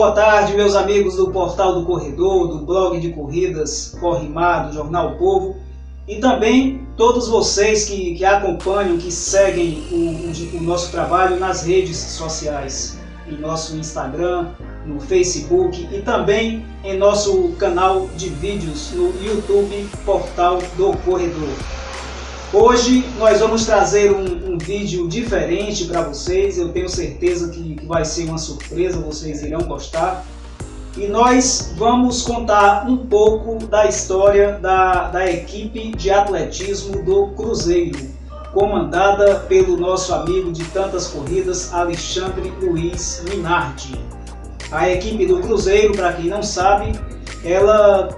boa tarde, meus amigos do Portal do Corredor, do blog de corridas Corre Mar, do Jornal o Povo, e também todos vocês que acompanham, que seguem o nosso trabalho nas redes sociais, em nosso Instagram, no Facebook e também em nosso canal de vídeos no YouTube Portal do Corredor. Hoje nós vamos trazer um vídeo diferente para vocês, eu tenho certeza que vai ser uma surpresa, vocês irão gostar. E nós vamos contar um pouco da história da equipe de atletismo do Cruzeiro, comandada pelo nosso amigo de tantas corridas, Alexandre Luiz Minardi. A equipe do Cruzeiro, para quem não sabe, ela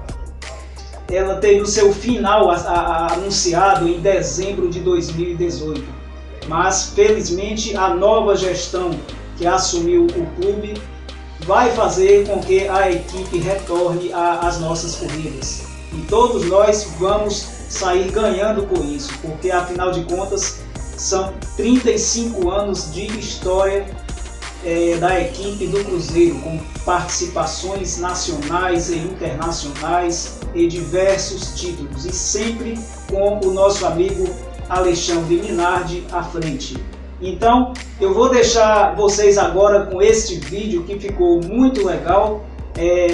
teve o seu final anunciado em dezembro de 2018, mas felizmente a nova gestão que assumiu o clube vai fazer com que a equipe retorne às nossas corridas. E todos nós vamos sair ganhando com isso, porque afinal de contas são 35 anos de história da equipe do Cruzeiro, com participações nacionais e internacionais e diversos títulos, e sempre com o nosso amigo Alexandre Minardi à frente. Então eu vou deixar vocês agora com este vídeo que ficou muito legal.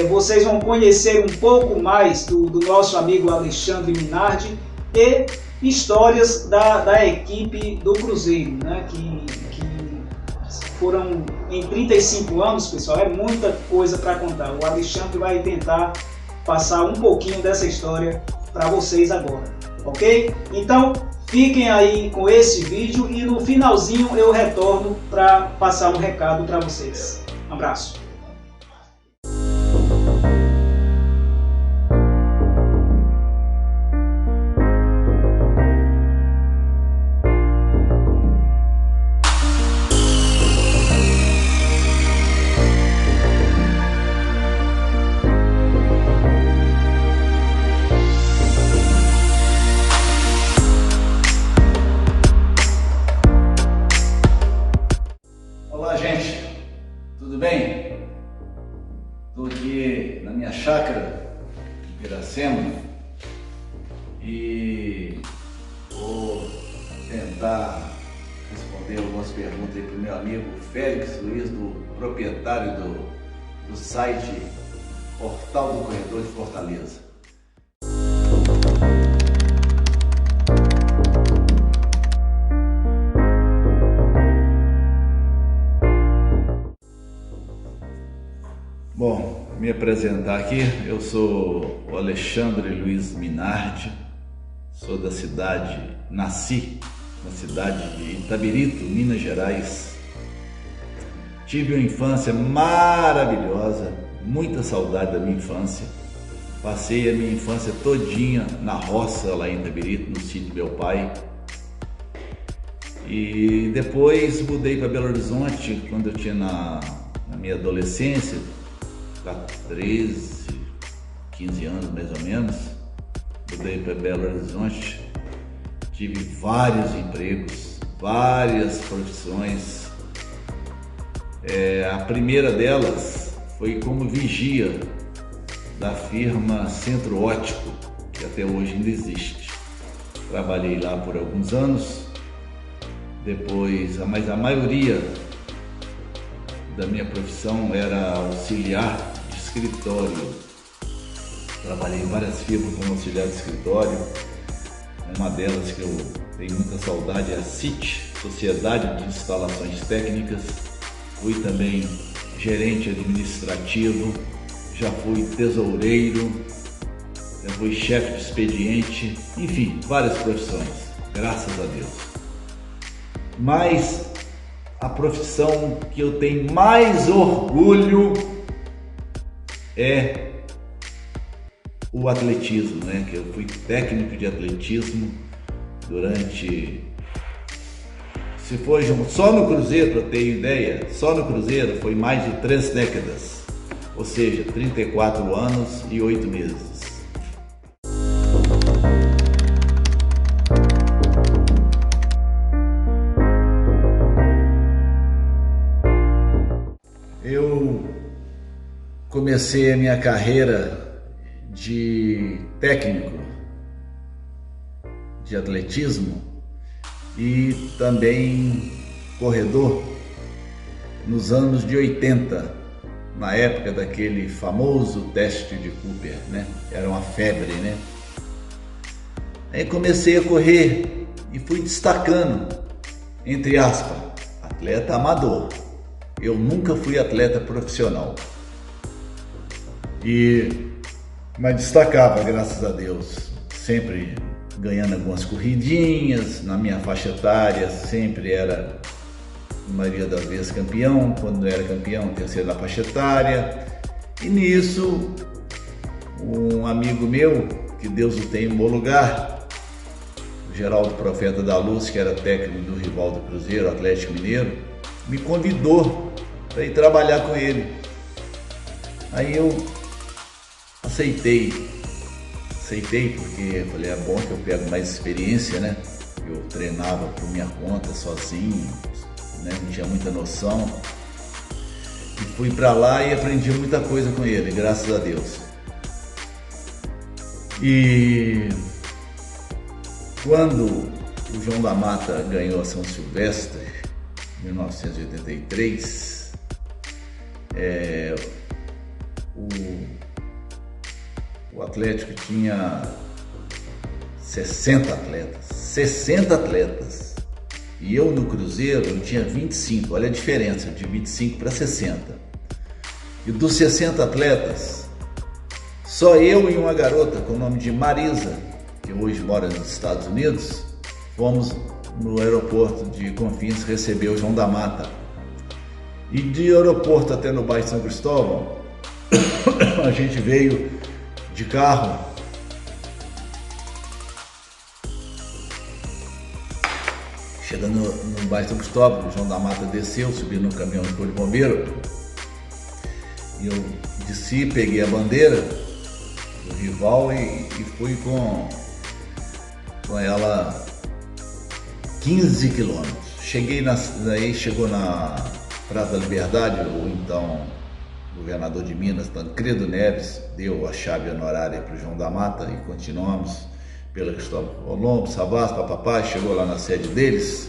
Vocês vão conhecer um pouco mais do nosso amigo Alexandre Minardi e histórias da equipe do Cruzeiro, né, que foram em 35 anos, pessoal, é muita coisa para contar. O Alexandre vai tentar passar um pouquinho dessa história para vocês agora, ok? Então fiquem aí com esse vídeo e no finalzinho eu retorno para passar um recado para vocês. Um abraço! Olá, gente, tudo bem? Estou aqui na minha chácara de Piracema e vou tentar responder algumas perguntas aí para o meu amigo Félix Luiz, proprietário do site Portal do Corredor de Fortaleza. Bom, me apresentar aqui, eu sou o Alexandre Luiz Minardi, sou da cidade, nasci na cidade de Itabirito, Minas Gerais. Tive uma infância maravilhosa, muita saudade da minha infância. Passei a minha infância todinha na roça lá em Itabirito, no sítio do meu pai. E depois mudei para Belo Horizonte quando eu tinha na minha adolescência, 13, 15 anos mais ou menos, mudei para Belo Horizonte, tive vários empregos, várias profissões. A primeira delas foi como vigia da firma Centro Ótico, que até hoje ainda existe. Trabalhei lá por alguns anos, depois, mas a maioria da minha profissão era auxiliar de escritório. Trabalhei em várias firmas como auxiliar de escritório. Uma delas que eu tenho muita saudade é a SIT, Sociedade de Instalações Técnicas. Fui também gerente administrativo, já fui tesoureiro, já fui chefe de expediente, enfim, várias profissões, graças a Deus. Mas a profissão que eu tenho mais orgulho é o atletismo, né? Que eu fui técnico de atletismo durante, se for só no Cruzeiro, para eu ter ideia, só no Cruzeiro foi mais de 3 décadas, ou seja, 34 anos e 8 meses. Eu comecei a minha carreira de técnico de atletismo e também corredor nos anos de 80, na época daquele famoso teste de Cooper, né? Era uma febre, né? Aí comecei a correr e fui destacando, entre aspas, atleta amador. Eu nunca fui atleta profissional. Mas destacava, graças a Deus, sempre ganhando algumas corridinhas, na minha faixa etária sempre era, na maioria das vezes, campeão, quando não era campeão, terceiro na faixa etária. E nisso, um amigo meu, que Deus o tenha em bom lugar, o Geraldo Profeta da Luz, que era técnico do rival do Cruzeiro, Atlético Mineiro, me convidou para ir trabalhar com ele. Aí eu aceitei porque eu falei, é bom que eu pego mais experiência, né? Eu treinava por minha conta, sozinho, né? Não tinha muita noção. E fui para lá e aprendi muita coisa com ele, graças a Deus. E quando o João da Mata ganhou a São Silvestre, em 1983, o Atlético tinha 60 atletas, e eu no Cruzeiro eu tinha 25, olha a diferença, de 25 para 60. E dos 60 atletas, só eu e uma garota com o nome de Marisa, que hoje mora nos Estados Unidos, fomos no aeroporto de Confins receber o João da Mata. E de aeroporto até no bairro São Cristóvão, a gente veio de carro. Chegando no bairro São Cristóvão, o João da Mata desceu, subiu no caminhão de corpo de bombeiro. E eu desci, peguei a bandeira do rival e fui com ela 15 quilômetros. Chegou na Praça da Liberdade, o então governador de Minas, Tancredo Neves, deu a chave honorária para o João da Mata e continuamos pela Cristóvão Colombo, Savassi, papapá, chegou lá na sede deles.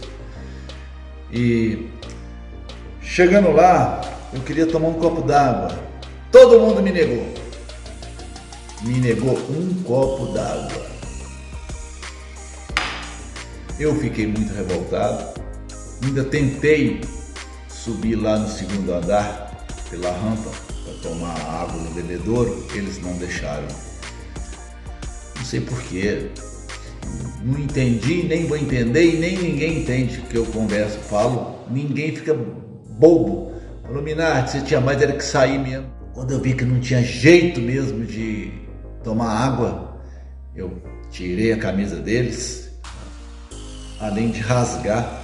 E chegando lá, eu queria tomar um copo d'água. Todo mundo me negou. Me negou um copo d'água. Eu fiquei muito revoltado. Ainda tentei subir lá no segundo andar pela rampa para tomar água no bebedouro, eles não deixaram. Não sei porquê, não entendi, nem vou entender e nem ninguém entende o que eu converso, falo, ninguém fica bobo. Falou, Minardi, você tinha mais era que sair mesmo. Quando eu vi que não tinha jeito mesmo de tomar água, eu tirei a camisa deles, além de rasgar,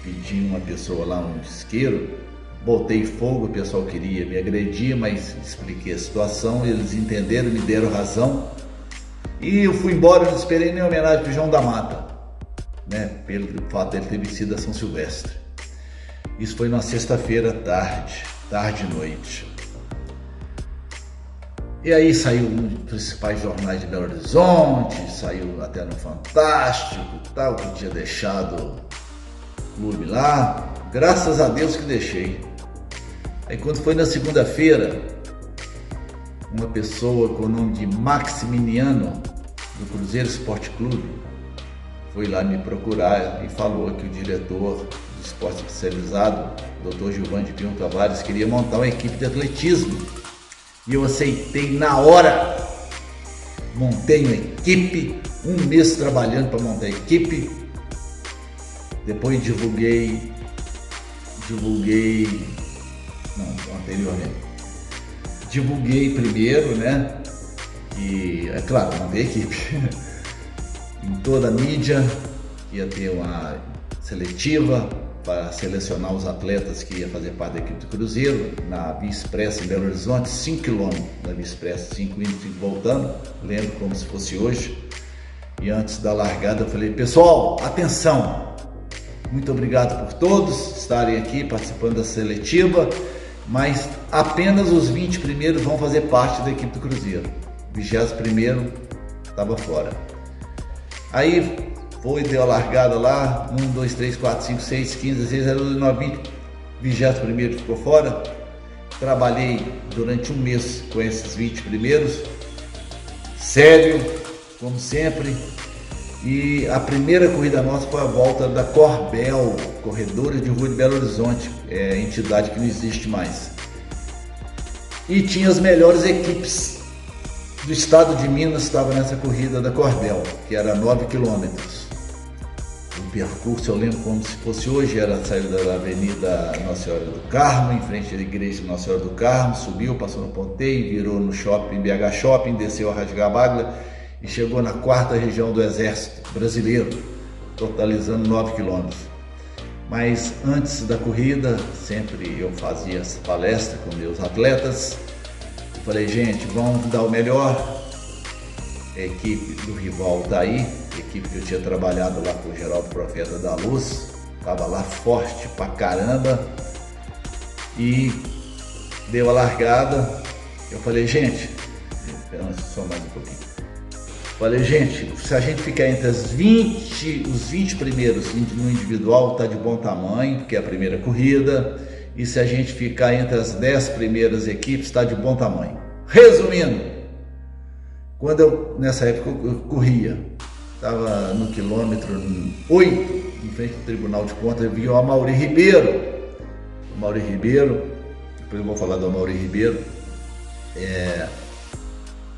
pedi uma pessoa lá, um isqueiro, botei fogo, o pessoal queria me agredir, mas expliquei a situação, eles entenderam, me deram razão. E eu fui embora, não esperei nem homenagem para o João da Mata, né, pelo fato dele ter vencido a São Silvestre. Isso foi numa sexta-feira tarde e noite. E aí saiu um dos principais jornais de Belo Horizonte, saiu até no Fantástico e tal, que tinha deixado o clube lá. Graças a Deus que deixei. Aí quando foi na segunda-feira, uma pessoa com o nome de Maximiliano, do Cruzeiro Esporte Clube, foi lá me procurar e falou que o diretor do esporte especializado, Dr. Gilvan de Pinho Tavares, queria montar uma equipe de atletismo. E eu aceitei na hora. Montei uma equipe, um mês trabalhando para montar a equipe. Depois divulguei primeiro, né? E, é claro, montei a equipe. Em toda a mídia, ia ter uma seletiva para selecionar os atletas que ia fazer parte da equipe do Cruzeiro, na Via Expressa em Belo Horizonte, 5 km na Via Expressa, 5 indo, 5 voltando, lembro como se fosse hoje. E antes da largada eu falei, pessoal, atenção, muito obrigado por todos estarem aqui participando da seletiva mas apenas os 20 primeiros vão fazer parte da equipe do Cruzeiro. O 21º estava fora. Aí deu a largada lá, 1, 2, 3, 4, 5, 6, 15, 16, 19, 20, 21º ficou fora. Trabalhei durante um mês com esses 20 primeiros, sério, como sempre. E a primeira corrida nossa foi a volta da Corbel, Corredores de Rua de Belo Horizonte, entidade que não existe mais. E tinha as melhores equipes do estado de Minas, estava nessa corrida da Corbel, que era 9 quilômetros. O percurso eu lembro como se fosse hoje, saiu da Avenida Nossa Senhora do Carmo, em frente à igreja Nossa Senhora do Carmo, subiu, passou no Ponteio, virou no shopping, BH Shopping, desceu a Rasgabaglia e chegou na 4ª região do Exército Brasileiro, totalizando 9 quilômetros. Mas antes da corrida, sempre eu fazia essa palestra com meus atletas. Eu falei, gente, vamos dar o melhor. A equipe do rival está aí, a equipe que eu tinha trabalhado lá com o Geraldo Profeta da Luz, estava lá forte pra caramba. E deu a largada. Eu falei, gente, só mais um pouquinho. Falei, gente, se a gente ficar entre os 20 primeiros no individual, tá de bom tamanho, porque é a primeira corrida. E se a gente ficar entre as 10 primeiras equipes, está de bom tamanho. Resumindo, nessa época eu corria, estava no quilômetro 8, em frente ao Tribunal de Contas, eu vi o Amaury Ribeiro. Depois eu vou falar do Amaury Ribeiro.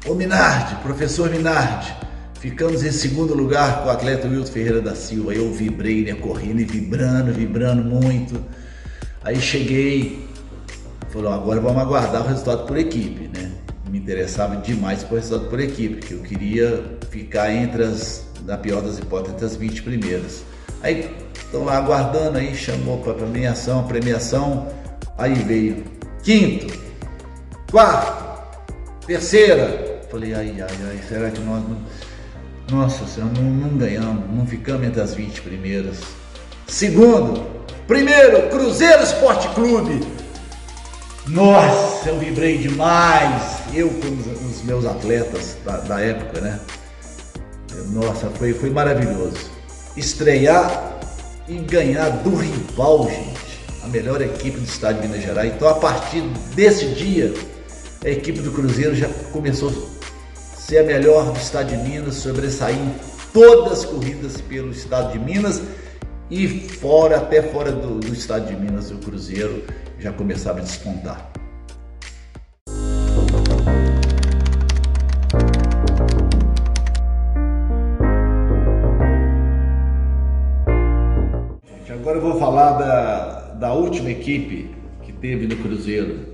O Minardi, professor Minardi, ficamos em segundo lugar com o atleta Wilton Ferreira da Silva. Eu vibrei, né, correndo e vibrando muito. Aí cheguei, falou, agora vamos aguardar o resultado por equipe, né? Me interessava demais com o resultado por equipe, porque eu queria ficar na pior das hipóteses, entre as 20 primeiras. Aí estão lá aguardando, aí chamou para premiação, aí veio 5º, 4º, 3ª. Falei, ai, será que nós não... Nossa Senhora, não ganhamos, não ficamos entre as 20 primeiras. 2º, 1º, Cruzeiro Esporte Clube. Nossa, eu vibrei demais. Eu com os meus atletas da época, né? Nossa, foi maravilhoso. Estrear e ganhar do rival, gente. A melhor equipe do estado de Minas Gerais. Então, a partir desse dia, a equipe do Cruzeiro já começou a ser a melhor do estado de Minas, sobressair em todas as corridas pelo estado de Minas e até fora do estado de Minas, o Cruzeiro já começava a despontar. Agora eu vou falar da última equipe que teve no Cruzeiro.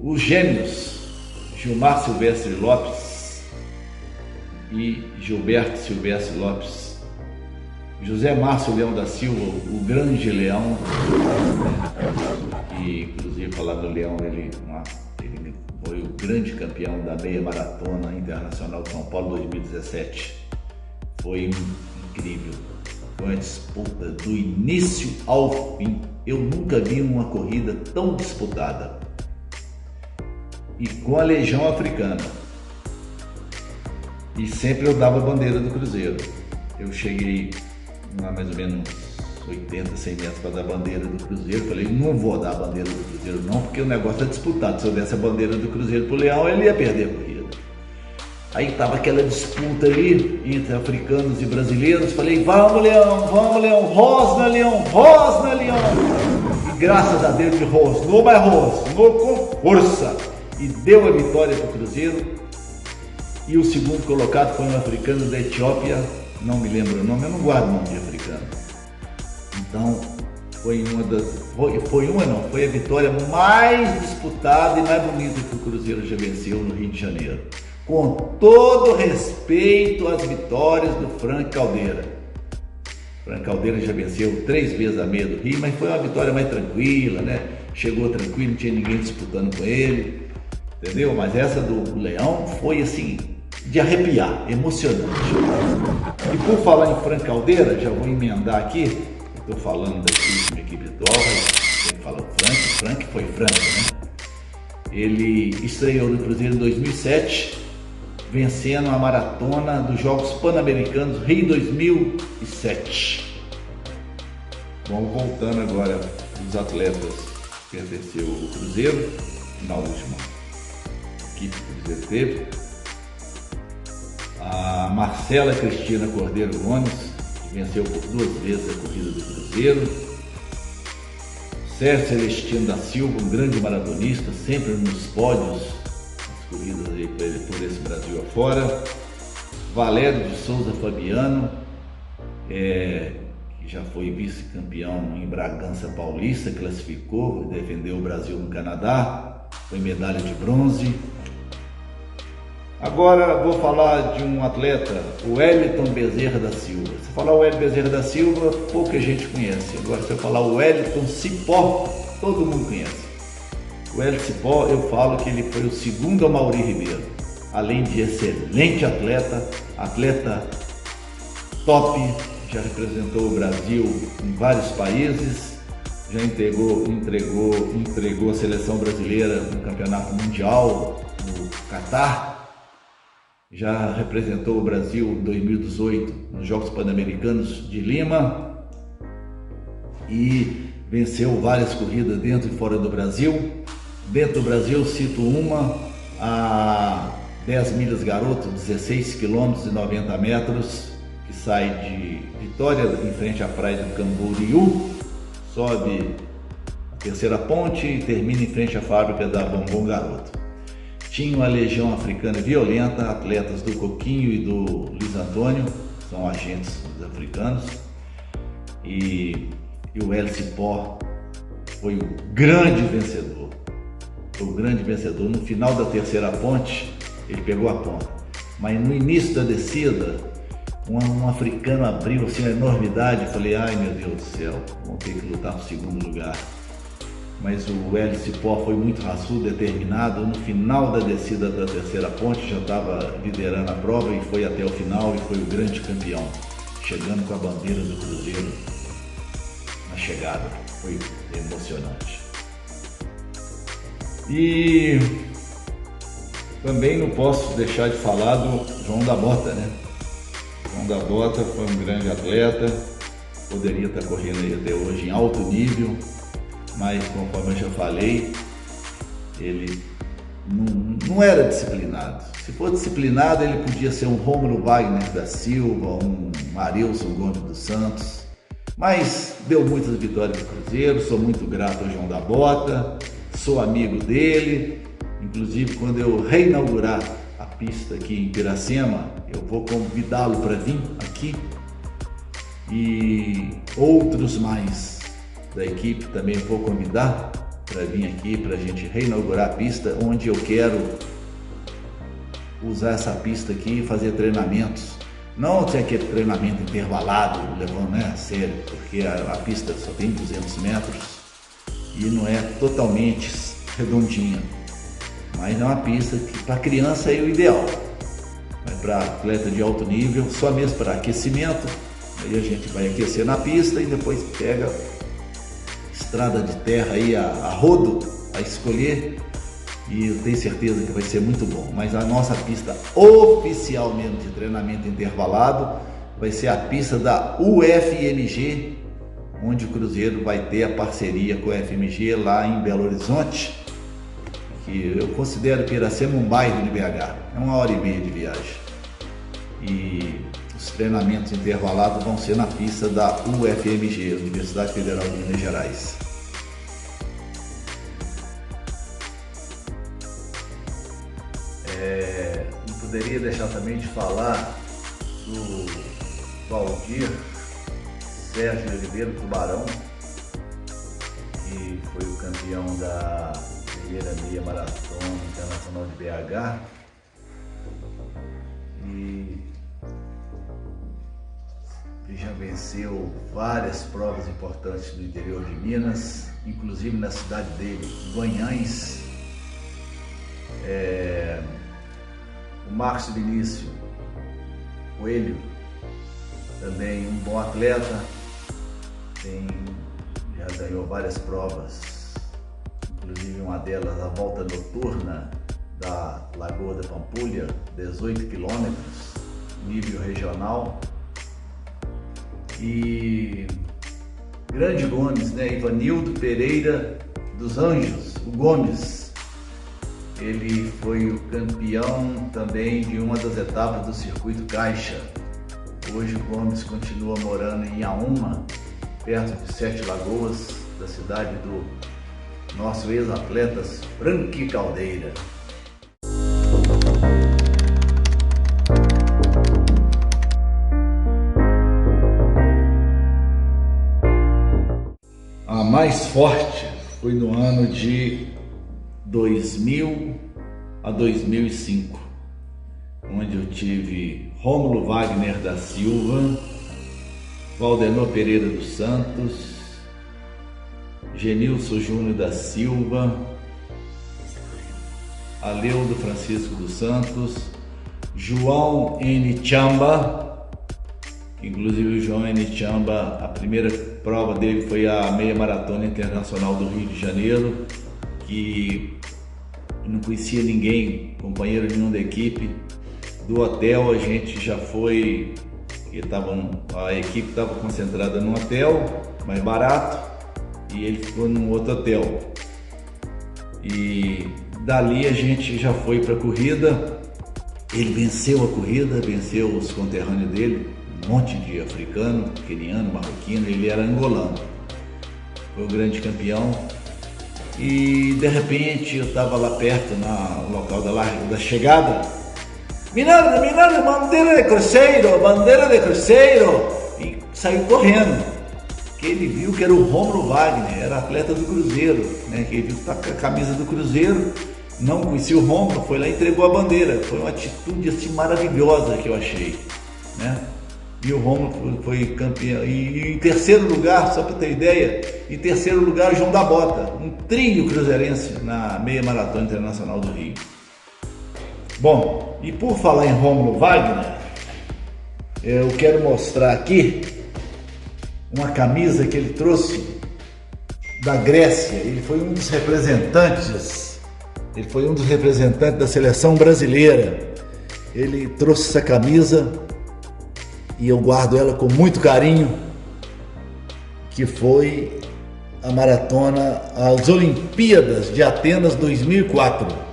Os gêmeos Gilmar Silvestre Lopes e Gilberto Silvestre Lopes, José Márcio Leão da Silva, o grande Leão, e inclusive falar do Leão, ele foi o grande campeão da meia maratona internacional de São Paulo 2017. Foi incrível, foi uma disputa do início ao fim. Eu nunca vi uma corrida tão disputada. E com a Legião Africana. E sempre eu dava a bandeira do Cruzeiro. Eu cheguei mais ou menos 80, 100 metros para dar a bandeira do Cruzeiro. Falei, não vou dar a bandeira do Cruzeiro não, porque o negócio é disputado. Se eu desse a bandeira do Cruzeiro pro Leão, ele ia perder a corrida. Aí tava aquela disputa ali entre africanos e brasileiros. Falei, vamos Leão, rosna Leão. E graças a Deus ele rosnou, mas rosnou com força. E deu a vitória para o Cruzeiro. E o segundo colocado foi um africano da Etiópia, não me lembro o nome, eu não guardo o nome de africano. Então foi a vitória mais disputada e mais bonita que o Cruzeiro já venceu no Rio de Janeiro. Com todo respeito às vitórias do Frank Caldeira. Frank Caldeira já venceu 3 vezes a meia do Rio, mas foi uma vitória mais tranquila, né? Chegou tranquilo, não tinha ninguém disputando com ele. Entendeu? Mas essa do Leão foi assim, de arrepiar, emocionante. E por falar em Frank Caldeira, já vou emendar aqui, estou falando daqui de uma equipe atual, tem que falar o Frank foi Frank, né? Ele estreou no Cruzeiro em 2007, vencendo a maratona dos Jogos Pan-Americanos Rio 2007. Vamos voltando agora os atletas que pertenceu ao Cruzeiro, na última equipe que o Cruzeiro teve. A Marcela Cristina Cordeiro Gomes, que venceu por 2 vezes a corrida do Cruzeiro. Sérgio Celestino da Silva, um grande maratonista, sempre nos pódios, nas corridas aí por esse Brasil afora. Valério de Souza Fabiano, que já foi vice-campeão em Bragança Paulista, classificou, defendeu o Brasil no Canadá, foi medalha de bronze. Agora vou falar de um atleta, o Wellington Bezerra da Silva. Se falar o Wellington Bezerra da Silva, pouca gente conhece. Agora se eu falar o Wellington Cipó, todo mundo conhece. O Wellington Cipó, eu falo que ele foi o segundo Amaury Ribeiro. Além de excelente atleta top, já representou o Brasil em vários países, já entregou a seleção brasileira no Campeonato Mundial no Catar. Já representou o Brasil em 2018 nos Jogos Pan-Americanos de Lima e venceu várias corridas dentro e fora do Brasil. Dentro do Brasil, cito uma, a 10 milhas garoto, 16 km e 90 metros, que sai de Vitória, em frente à praia do Camboriú, sobe a terceira ponte e termina em frente à fábrica da Bombom Garoto. Tinha uma legião africana violenta, atletas do Coquinho e do Luiz Antônio, são agentes africanos, e o Wellington Cipó foi o grande vencedor. No final da terceira ponte, ele pegou a ponta, mas no início da descida, um africano abriu assim uma enormidade. Eu falei, ai meu Deus do céu, vamos ter que lutar no segundo lugar. Mas o Wellington Cipó foi muito raçudo, determinado. No final da descida da terceira ponte já estava liderando a prova e foi até o final e foi o grande campeão, chegando com a bandeira do Cruzeiro na chegada. Foi emocionante. E também não posso deixar de falar do João da Bota, né? João da Bota foi um grande atleta, poderia estar correndo aí até hoje em alto nível, mas conforme eu já falei, ele não era disciplinado. Se for disciplinado, ele podia ser um Rômulo Wagner da Silva, um Arilson Gomes dos Santos, mas deu muitas vitórias do Cruzeiro. Sou muito grato ao João da Bota, sou amigo dele, inclusive quando eu reinaugurar a pista aqui em Piracema, eu vou convidá-lo para vir aqui, e outros mais da equipe também vou convidar para vir aqui para a gente reinaugurar a pista, onde eu quero usar essa pista aqui e fazer treinamentos. Não tem aquele treinamento intervalado, levando, né, a sério, porque a pista só tem 200 metros e não é totalmente redondinha, mas é uma pista que para criança é o ideal, mas para atleta de alto nível, só mesmo para aquecimento. Aí a gente vai aquecer na pista e depois pega estrada de terra aí a rodo, a escolher, e eu tenho certeza que vai ser muito bom. Mas a nossa pista oficial mesmo de treinamento intervalado vai ser a pista da UFMG, onde o Cruzeiro vai ter a parceria com a UFMG lá em Belo Horizonte, que eu considero Piracema um bairro de BH, é 1h30 de viagem. E os treinamentos intervalados vão ser na pista da UFMG, Universidade Federal de Minas Gerais. Não poderia deixar também de falar do Valdir Sérgio Oliveira Tubarão, que foi o campeão da primeira meia maratona internacional de BH. E já venceu várias provas importantes no interior de Minas, inclusive na cidade dele, Guanhães. O Marcos Vinícius Coelho, também um bom atleta, já ganhou várias provas, inclusive uma delas a volta noturna da Lagoa da Pampulha, 18 quilômetros, nível regional. E grande Gomes, né? Ivanildo Pereira dos Anjos, o Gomes, ele foi o campeão também de uma das etapas do Circuito Caixa. Hoje o Gomes continua morando em Iaúma, perto de Sete Lagoas, da cidade do nosso ex-atleta Franqui Caldeira. A mais forte foi no ano de 2000 a 2005, onde eu tive Rômulo Wagner da Silva, Valdenor Pereira dos Santos, Genilson Júnior da Silva, Aleudo Francisco dos Santos, João N. Chamba, inclusive o João N. Chamba, a primeira prova dele foi a Meia Maratona Internacional do Rio de Janeiro, que não conhecia ninguém, companheiro nenhum da equipe. Do hotel a gente já foi, a equipe estava concentrada num hotel mais barato e ele ficou num outro hotel. E dali a gente já foi para a corrida. Ele venceu a corrida, venceu os conterrâneos dele, um monte de africano, queniano, marroquino, ele era angolano. Foi o grande campeão. E de repente eu estava lá perto, no local da chegada. Miranda, bandeira de Cruzeiro! E saiu correndo. Que ele viu que era o Rômulo Wagner, era atleta do Cruzeiro, né? Que ele viu que tá com a camisa do Cruzeiro, não conhecia o Rômulo, foi lá e entregou a bandeira. Foi uma atitude assim maravilhosa que eu achei, né? E o Rômulo foi campeão. E em terceiro lugar, só para ter ideia, em terceiro lugar o João da Bota, um trio cruzeirense na Meia Maratona Internacional do Rio. Bom, e por falar em Rômulo Wagner, eu quero mostrar aqui uma camisa que ele trouxe da Grécia. Ele foi um dos representantes da seleção brasileira. Ele trouxe essa camisa e eu guardo ela com muito carinho, que foi a maratona, as Olimpíadas de Atenas 2004.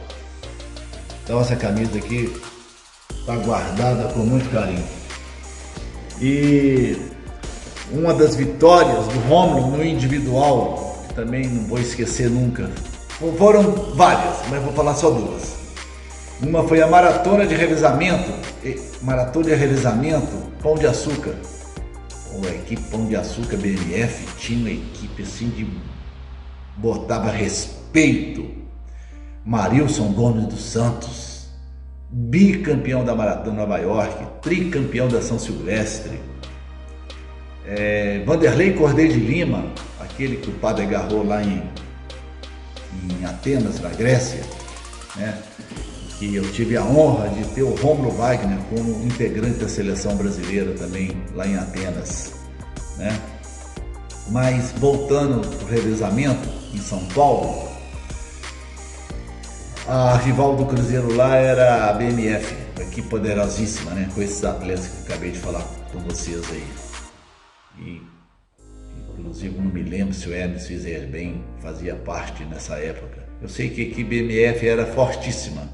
Então essa camisa aqui está guardada com muito carinho. E uma das vitórias do Rômulo no individual, que também não vou esquecer nunca, foram várias, mas vou falar só duas. Uma foi a maratona de revezamento Pão de Açúcar. A equipe Pão de Açúcar BMF tinha uma equipe assim de botava respeito. Marilson Gomes dos Santos, bicampeão da Maratona Nova York, tricampeão da São Silvestre. Vanderlei Cordeiro de Lima, aquele que o padre agarrou lá em Atenas, na Grécia, né? Que eu tive a honra de ter o Rômulo Wagner como integrante da seleção brasileira também lá em Atenas, né? Mas voltando para o revezamento em São Paulo, a rival do Cruzeiro lá era a BMF, uma equipe poderosíssima, né? Com esses atletas que eu acabei de falar com vocês aí. E inclusive não me lembro se o Hermes Fizer bem fazia parte nessa época. Eu sei que a equipe BMF era fortíssima.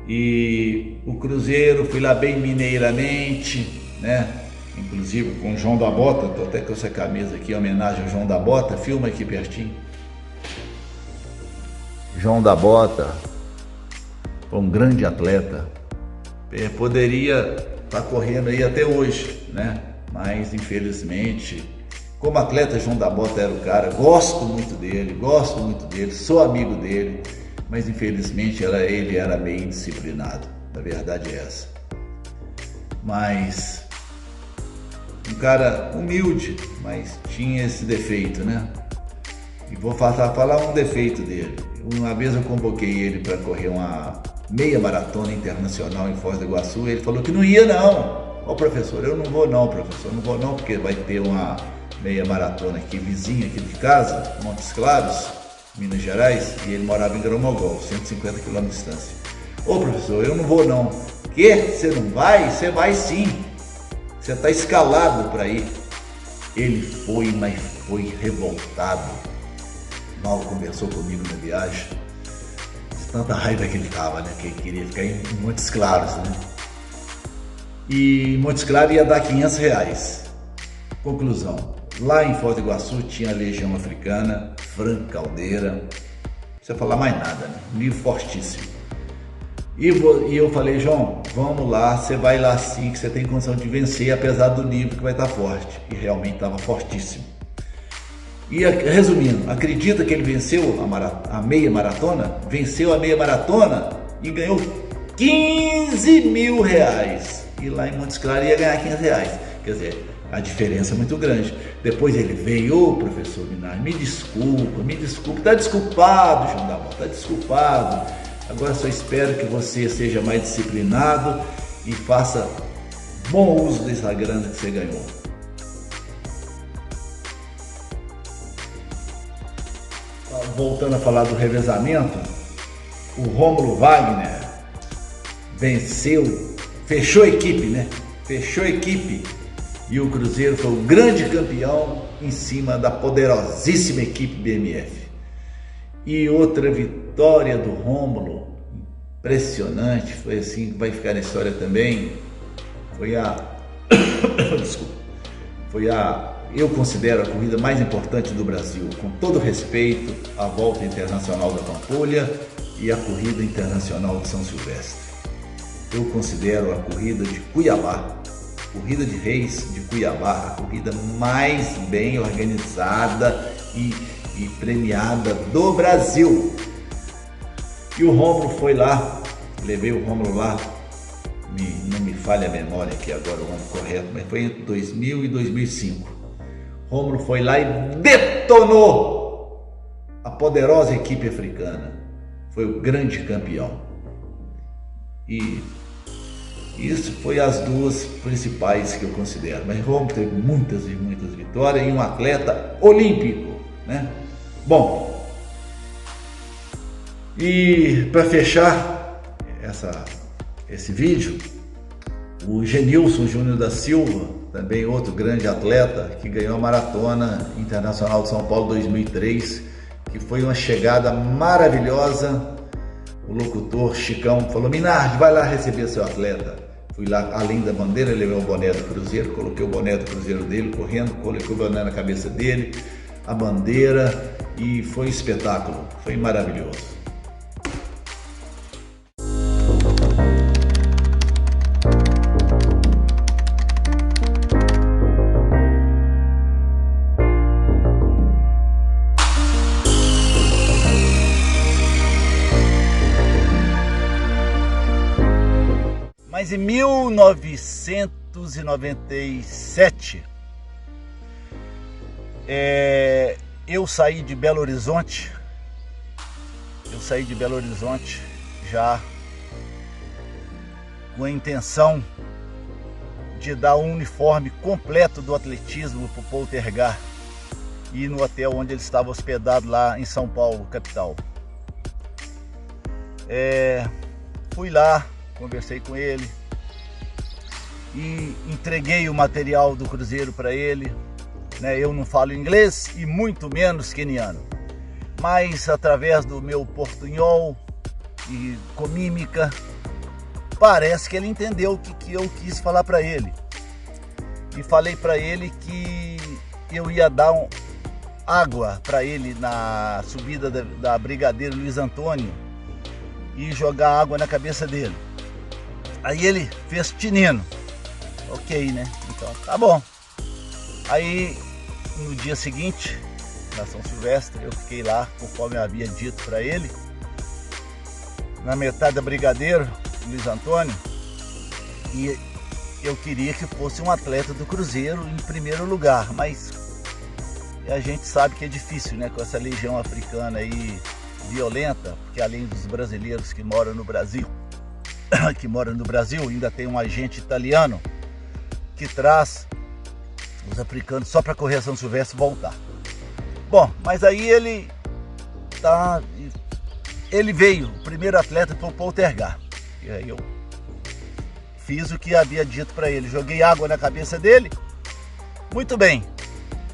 E o Cruzeiro, fui lá bem mineiramente, né? Inclusive com o João da Bota, tô até com essa camisa aqui em homenagem ao João da Bota, filma aqui pertinho. João da Bota foi um grande atleta, poderia estar correndo aí até hoje, né? Mas infelizmente, como atleta, João da Bota era o cara. Gosto muito dele, sou amigo dele, mas infelizmente ele era meio indisciplinado, a verdade é essa. Mas um cara humilde, mas tinha esse defeito, né? E vou falar um defeito dele. Uma vez eu convoquei ele para correr uma meia maratona internacional em Foz do Iguaçu, e ele falou que não ia não. Ó, professor, eu não vou não, professor, não vou não, porque vai ter uma meia maratona aqui, vizinha aqui de casa, Montes Claros, Minas Gerais, e ele morava em Gromogol, 150 km de distância. Ô professor, eu não vou não. Que? Você não vai? Você vai sim. Você está escalado para ir. Ele foi, mas foi revoltado. Mal conversou comigo na viagem. De tanta raiva que ele tava, né? Que ele queria ficar em Montes Claros, né? E Montes Claros ia dar R$500. Conclusão. Lá em Foz do Iguaçu tinha a Legião Africana, Franco Caldeira. Não precisa falar mais nada, né? Um livro fortíssimo. E eu falei, João, vamos lá, você vai lá sim, que você tem condição de vencer, apesar do nível que vai estar forte. E realmente estava fortíssimo. E resumindo, acredita que ele venceu a meia maratona? Venceu a meia maratona e ganhou R$15.000. E lá em Montes Claros ia ganhar R$500. Quer dizer, a diferença é muito grande. Depois ele veio, ô professor Minardi, me desculpa, está desculpado, João da Mota, está desculpado. Agora só espero que você seja mais disciplinado e faça bom uso dessa grana que você ganhou. Voltando a falar do revezamento, o Rômulo Wagner venceu, fechou a equipe, né? Fechou a equipe e o Cruzeiro foi o grande campeão em cima da poderosíssima equipe BMF. E outra vitória do Rômulo, impressionante, foi assim, vai ficar na história também, eu considero a corrida mais importante do Brasil, com todo respeito, a Volta Internacional da Pampulha e a Corrida Internacional de São Silvestre. Eu considero a corrida de Cuiabá, Corrida de Reis de Cuiabá, a corrida mais bem organizada e premiada do Brasil. E o Rômulo foi lá, levei o Rômulo lá, não me falha a memória aqui agora o ano correto, mas foi entre 2000 e 2005. Rômulo foi lá e detonou a poderosa equipe africana. Foi o grande campeão. E isso foi as duas principais que eu considero. Mas Rômulo teve muitas e muitas vitórias e um atleta olímpico, né? Bom, e para fechar esse vídeo, o Genilson Júnior da Silva, também outro grande atleta que ganhou a Maratona Internacional de São Paulo 2003, que foi uma chegada maravilhosa. O locutor Chicão falou, Minardi, vai lá receber seu atleta. Fui lá, além da bandeira, levei o boné do Cruzeiro, coloquei o boné do Cruzeiro dele, correndo, coloquei o boné na cabeça dele, a bandeira, e foi um espetáculo, foi maravilhoso. Mas em 1997, eu saí de Belo Horizonte. Já com a intenção de dar um uniforme completo do atletismo para o Poltergar e ir no hotel onde ele estava hospedado lá em São Paulo, capital. Fui lá, conversei com ele e entreguei o material do Cruzeiro para ele, né? Eu não falo inglês e muito menos queniano, mas através do meu portunhol e com mímica, parece que ele entendeu o que eu quis falar para ele. E falei para ele que eu ia dar água para ele na subida da Brigadeiro Luiz Antônio e jogar água na cabeça dele. Aí ele fez tinino. Ok, né? Então, tá bom. Aí, no dia seguinte, na São Silvestre, eu fiquei lá, conforme eu havia dito para ele, na metade da Brigadeiro, Luiz Antônio, e eu queria que fosse um atleta do Cruzeiro em primeiro lugar, mas a gente sabe que é difícil, né? Com essa legião africana aí violenta, porque além dos brasileiros que moram no Brasil, ainda tem um agente italiano que traz os africanos, só para correr a São Silvestre e voltar. Bom, mas aí ele veio, o primeiro atleta foi o Poltergar. E aí eu fiz o que havia dito para ele, joguei água na cabeça dele. Muito bem,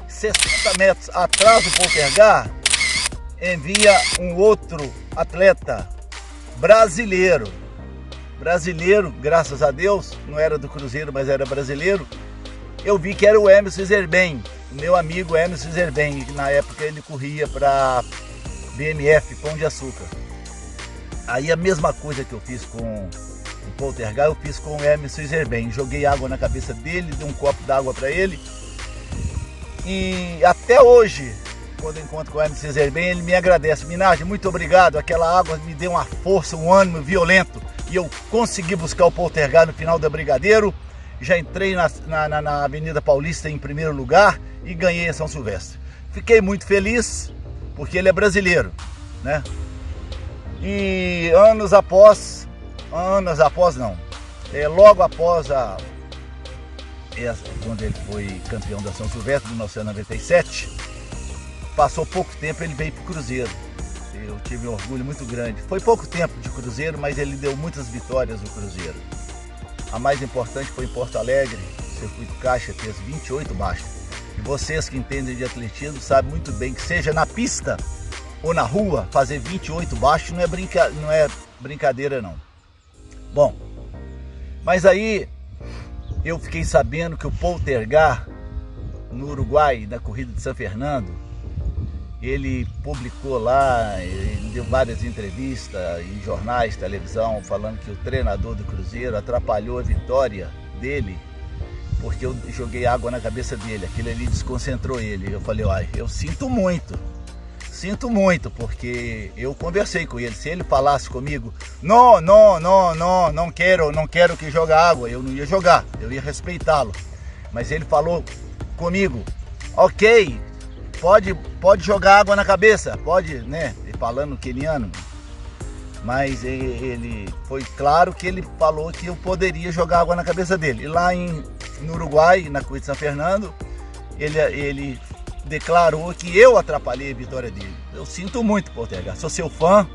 60 metros atrás do Poltergar, envia um outro atleta brasileiro, graças a Deus, não era do Cruzeiro, mas era brasileiro. Eu vi que era o Emerson Zerben, meu amigo Emerson Zerben, que na época ele corria para BMF, Pão de Açúcar. Aí a mesma coisa que eu fiz com o Poltergar, eu fiz com o Emerson Zerben. Joguei água na cabeça dele, dei um copo d'água para ele. E até hoje, quando eu encontro com o Emerson Zerben, ele me agradece. Minardi, muito obrigado, aquela água me deu uma força, um ânimo violento. E eu consegui buscar o Poltergar no final da Brigadeiro. Já entrei na Avenida Paulista em primeiro lugar e ganhei a São Silvestre. Fiquei muito feliz, porque ele é brasileiro, né? E logo após quando ele foi campeão da São Silvestre, em 1997, passou pouco tempo, ele veio para o Cruzeiro. Eu tive um orgulho muito grande. Foi pouco tempo de Cruzeiro, mas ele deu muitas vitórias no Cruzeiro. A mais importante foi em Porto Alegre, o Circuito Caixa fez 28 baixas. E vocês que entendem de atletismo sabem muito bem que seja na pista ou na rua, fazer 28 baixos não é brincadeira não. Bom, mas aí eu fiquei sabendo que o Poltergar, no Uruguai, na corrida de São Fernando, ele publicou lá, ele deu várias entrevistas em jornais, televisão, falando que o treinador do Cruzeiro atrapalhou a vitória dele, porque eu joguei água na cabeça dele, aquilo ali desconcentrou ele. Eu falei, olha, eu sinto muito, porque eu conversei com ele. Se ele falasse comigo, não quero que jogue água, eu não ia jogar, eu ia respeitá-lo. Mas ele falou comigo, ok, pode jogar água na cabeça, pode, né? Falando queniano. Mas ele foi claro que ele falou que eu poderia jogar água na cabeça dele. E lá no Uruguai, na corrida de São Fernando, ele declarou que eu atrapalhei a vitória dele. Eu sinto muito, Poltergar, sou seu fã,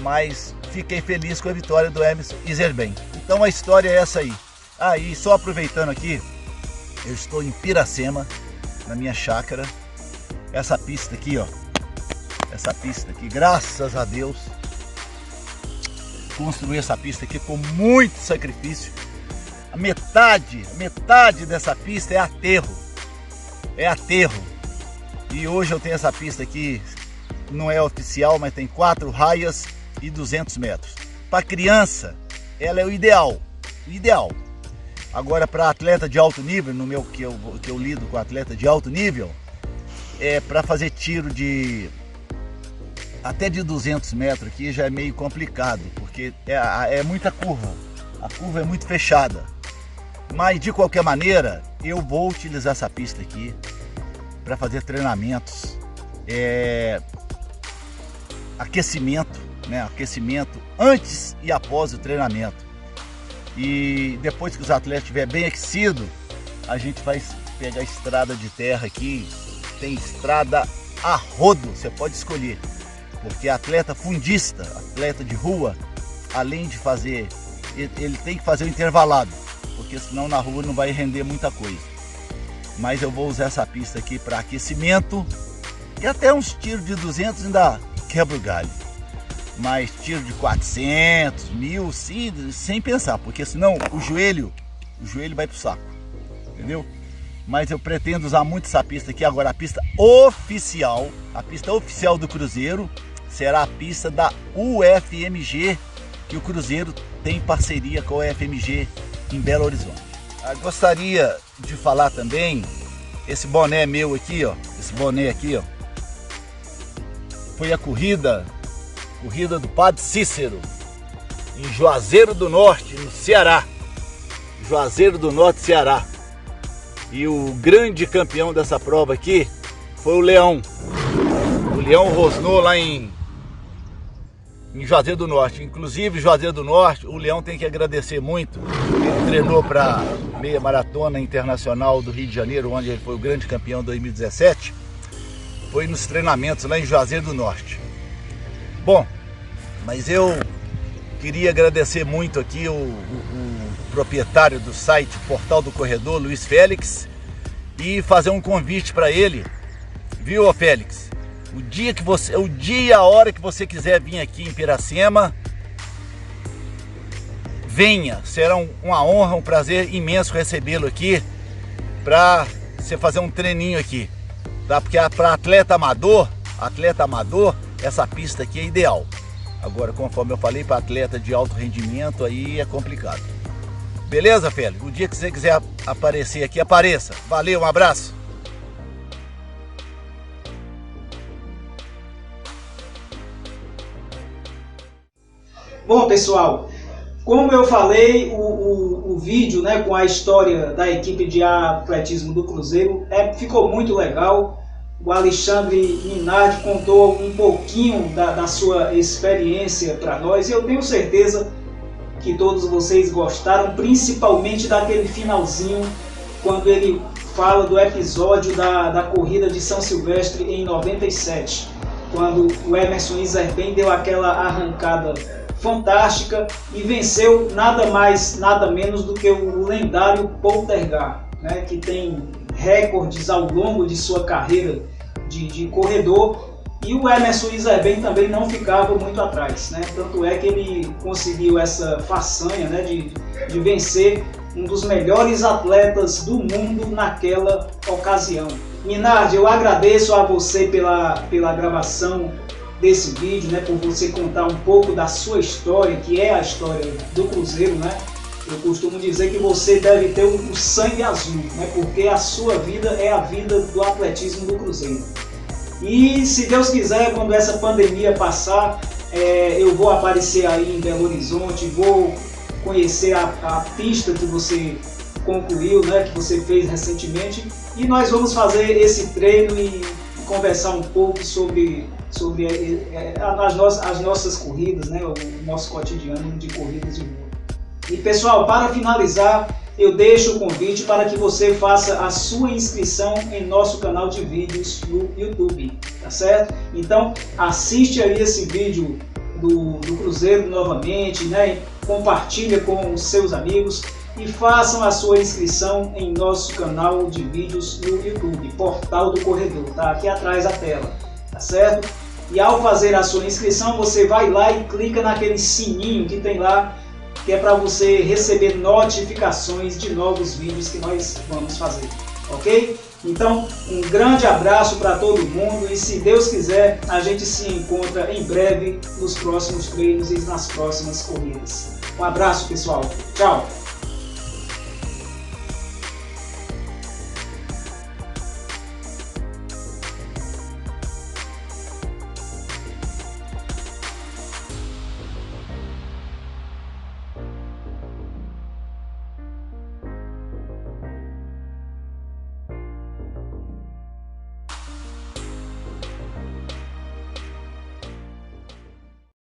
mas fiquei feliz com a vitória do Emerson Zerben. Então a história é essa aí. E só aproveitando aqui, eu estou em Piracema, na minha chácara. Essa pista aqui, ó, graças a Deus, construí essa pista aqui com muito sacrifício. A metade dessa pista é aterro. E hoje eu tenho essa pista aqui, não é oficial, mas tem 4 raias e 200 metros. Para criança, ela é o ideal. Agora, para atleta de alto nível, no meu que eu lido com atleta de alto nível, para fazer tiro até de 200 metros aqui já é meio complicado, porque é muita curva. A curva é muito fechada. Mas de qualquer maneira, eu vou utilizar essa pista aqui para fazer treinamentos, aquecimento, né? Aquecimento antes e após o treinamento. E depois que os atletas estiverem bem aquecidos, a gente vai pegar a estrada de terra aqui. Tem estrada a rodo, você pode escolher. Porque atleta fundista, atleta de rua, além de fazer, ele tem que fazer o intervalado, porque senão na rua não vai render muita coisa. Mas eu vou usar essa pista aqui para aquecimento, e até uns tiros de 200 ainda quebra o galho. Mas tiro de 400, 1000, sim, sem pensar, porque senão o joelho vai pro saco, entendeu? Mas eu pretendo usar muito essa pista aqui. Agora a pista oficial do Cruzeiro será a pista da UFMG, que o Cruzeiro tem parceria com a UFMG em Belo Horizonte. Gostaria de falar também, esse boné meu aqui, ó, foi a corrida do Padre Cícero, em Juazeiro do Norte, no Ceará. E o grande campeão dessa prova aqui foi o Leão. O Leão rosnou lá em em Juazeiro do Norte. Inclusive, Juazeiro do Norte, o Leão tem que agradecer muito. Ele treinou para meia maratona internacional do Rio de Janeiro, onde ele foi o grande campeão em 2017. Foi nos treinamentos lá em Juazeiro do Norte. Bom, mas eu queria agradecer muito aqui o proprietário do site Portal do Corredor, Luiz Félix, e fazer um convite para ele, viu, Félix? O dia e a hora que você quiser vir aqui em Piracema, venha. Será uma honra, um prazer imenso recebê-lo aqui para você fazer um treininho aqui, tá? Porque para atleta amador, essa pista aqui é ideal. Agora, conforme eu falei, para atleta de alto rendimento, aí é complicado. Beleza, Félix? O dia que você quiser aparecer aqui, apareça. Valeu, um abraço. Bom, pessoal, como eu falei, o vídeo, né, com a história da equipe de atletismo do Cruzeiro ficou muito legal. O Alexandre Minardi contou um pouquinho da sua experiência para nós e eu tenho certeza que todos vocês gostaram, principalmente daquele finalzinho, quando ele fala do episódio da corrida de São Silvestre em 97, quando o Emerson Iserben deu aquela arrancada fantástica e venceu nada mais, nada menos do que o lendário Poltergar, né, que tem recordes ao longo de sua carreira de corredor, e o Emerson Iserben também não ficava muito atrás, né? Tanto é que ele conseguiu essa façanha, né, de vencer um dos melhores atletas do mundo naquela ocasião. Minardi, eu agradeço a você pela gravação desse vídeo, né, por você contar um pouco da sua história, que é a história do Cruzeiro, né? Eu costumo dizer que você deve ter um sangue azul, né, porque a sua vida é a vida do atletismo do Cruzeiro. E se Deus quiser, quando essa pandemia passar, eu vou aparecer aí em Belo Horizonte, vou conhecer a pista que você concluiu, né, que você fez recentemente, e nós vamos fazer esse treino e conversar um pouco sobre as nossas corridas, né, o nosso cotidiano de corridas de rua. E pessoal, para finalizar, eu deixo o convite para que você faça a sua inscrição em nosso canal de vídeos no YouTube, tá certo? Então assiste aí esse vídeo do Cruzeiro novamente, né? Compartilha com os seus amigos e façam a sua inscrição em nosso canal de vídeos no YouTube, Portal do Corredor, tá aqui atrás da tela, tá certo? E ao fazer a sua inscrição, você vai lá e clica naquele sininho que tem lá, que é para você receber notificações de novos vídeos que nós vamos fazer, ok? Então, um grande abraço para todo mundo e, se Deus quiser, a gente se encontra em breve nos próximos treinos e nas próximas corridas. Um abraço, pessoal. Tchau!